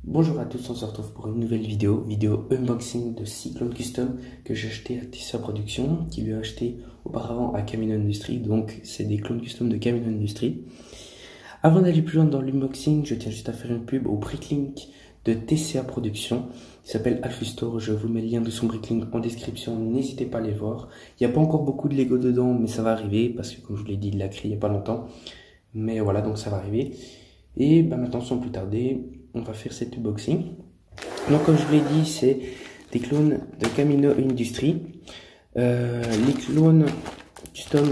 Bonjour à tous, on se retrouve pour une nouvelle vidéo unboxing de 6 clones custom que j'ai acheté à Tessia Production, qui lui a acheté auparavant à Camino Industries, donc c'est des clones custom de Camino Industries. Avant d'aller plus loin dans l'unboxing, je tiens juste à faire une pub au bricklink de Tessia Production, qui s'appelle Alfustor. Je vous mets le lien de son bricklink en description, n'hésitez pas à les voir. Il n'y a pas encore beaucoup de Lego dedans, mais ça va arriver, parce que comme je vous l'ai dit, il l'a créé il n'y a pas longtemps. Mais voilà, donc ça va arriver. Et maintenant, sans plus tarder, on va faire cet unboxing. Donc comme je vous l'ai dit, c'est des clones de Camino Industries. Les clones custom,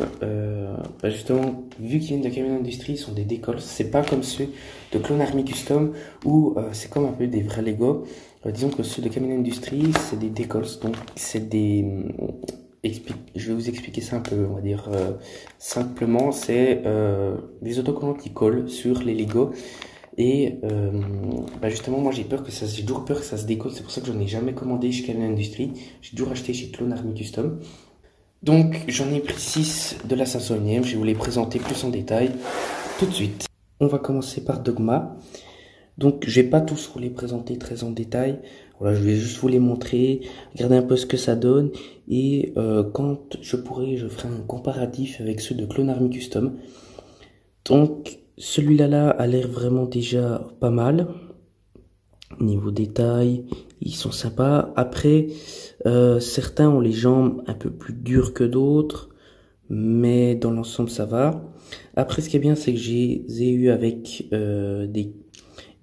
justement, vu qu'ils viennent de Camino Industries, sont des décolles. C'est pas comme ceux de Clone Army Custom où c'est comme un peu des vrais Lego. Disons que ceux de Camino Industries, c'est des décolles. Donc c'est des... je vais vous expliquer ça un peu, on va dire simplement. C'est des autocollants qui collent sur les Lego. Et justement, moi j'ai toujours peur que ça se décolle. C'est pour ça que j'en ai jamais commandé chez Camino Industries. J'ai toujours acheté chez Clone Army Custom. Donc j'en ai pris 6 de la 501e. Je vais vous les présenter plus en détail tout de suite. On va commencer par Dogma. Donc je vais pas tous vous les présenter très en détail. Voilà, je vais juste vous les montrer, regarder un peu ce que ça donne. Et quand je ferai un comparatif avec ceux de Clone Army Custom. Donc celui-là a l'air vraiment déjà pas mal. Niveau détail, ils sont sympas. Après, certains ont les jambes un peu plus dures que d'autres, mais dans l'ensemble ça va. Après, ce qui est bien, c'est que j'ai eu avec des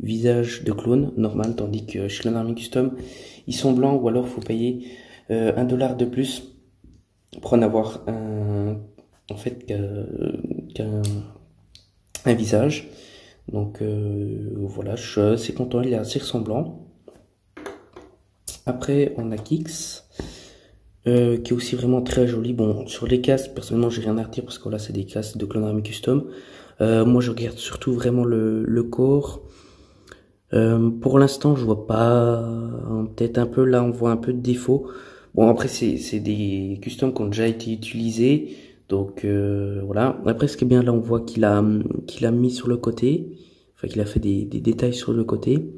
visages de clones normal, tandis que chez Clone Army Custom, ils sont blancs, ou alors faut payer $1 de plus pour en avoir un visage. Donc voilà, je suis assez content, il est assez ressemblant. Après on a Kix qui est aussi vraiment très joli. Bon, sur les casques personnellement j'ai rien à redire parce que là c'est des casques de Clone Army Custom. Moi je regarde surtout vraiment le corps. Pour l'instant je vois pas, peut-être un peu là on voit un peu de défaut. Bon après c'est des customs qui ont déjà été utilisés. Donc voilà. Après ce qui est bien là on voit qu'il a mis sur le côté, enfin qu'il a fait des détails sur le côté.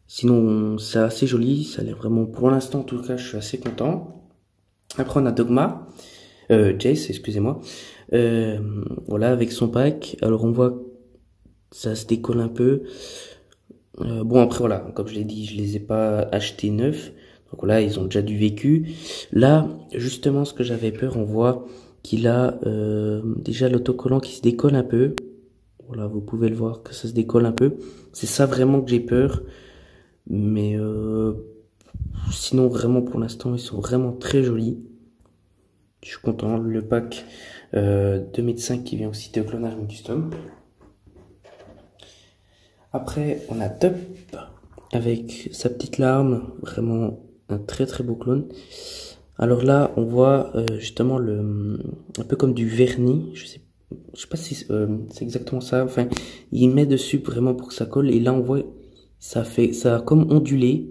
Sinon c'est assez joli, ça a l'air vraiment, pour l'instant en tout cas je suis assez content. Après on a Dogma, Jace excusez-moi, voilà avec son pack. Alors on voit ça se décolle un peu. Bon après voilà, comme je l'ai dit, je les ai pas achetés neufs. Donc voilà, ils ont déjà du vécu. Là justement ce que j'avais peur, on voit qu'il a déjà l'autocollant qui se décolle un peu. Voilà, vous pouvez le voir que ça se décolle un peu. C'est ça vraiment que j'ai peur. Mais sinon vraiment pour l'instant ils sont vraiment très jolis. Je suis content. Le pack 2005 qui vient aussi de Clone Army Custom. Après on a Top avec sa petite larme. Vraiment un très très beau clone. Alors là, on voit justement un peu comme du vernis. Je sais pas si c'est exactement ça. Enfin, il met dessus vraiment pour que ça colle. Et là, on voit ça a comme ondulé.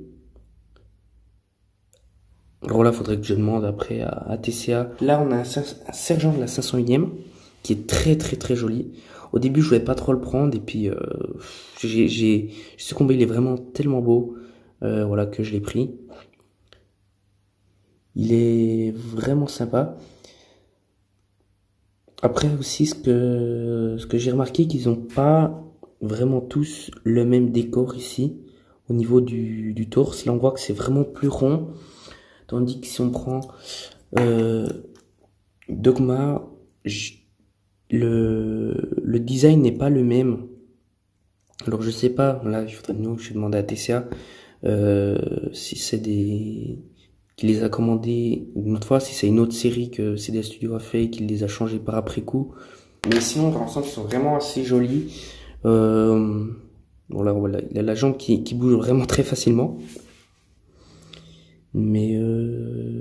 Alors là, faudrait que je demande après à TCA. Là, on a un sergent de la 501e qui est très très très joli. Au début, je voulais pas trop le prendre et puis j'ai succombé. Il est vraiment tellement beau, voilà que je l'ai pris. Il est vraiment sympa. Après aussi, ce que j'ai remarqué, qu'ils n'ont pas vraiment tous le même décor ici, au niveau du torse. Là, on voit que c'est vraiment plus rond. Tandis que si on prend Dogma, le design n'est pas le même. Alors, je sais pas, là, il faudrait je vais demander à TCA si c'est qui les a commandés une autre fois, si c'est une autre série que CD Studio a fait et qu'il les a changés par après coup. Mais sinon, dans l'ensemble, ils sont vraiment assez jolis. Voilà, il a la jambe qui bouge vraiment très facilement. Mais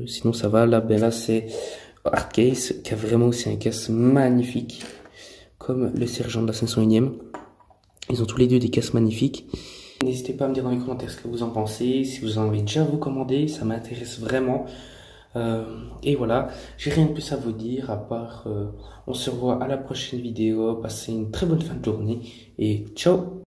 sinon, ça va. Là, c'est Hardcase qui a vraiment aussi un casque magnifique, comme le sergent de la 501e. Ils ont tous les deux des casques magnifiques. N'hésitez pas à me dire dans les commentaires ce que vous en pensez, si vous en avez déjà vous commander, ça m'intéresse vraiment. Et voilà, j'ai rien de plus à vous dire à part on se revoit à la prochaine vidéo, passez une très bonne fin de journée et ciao.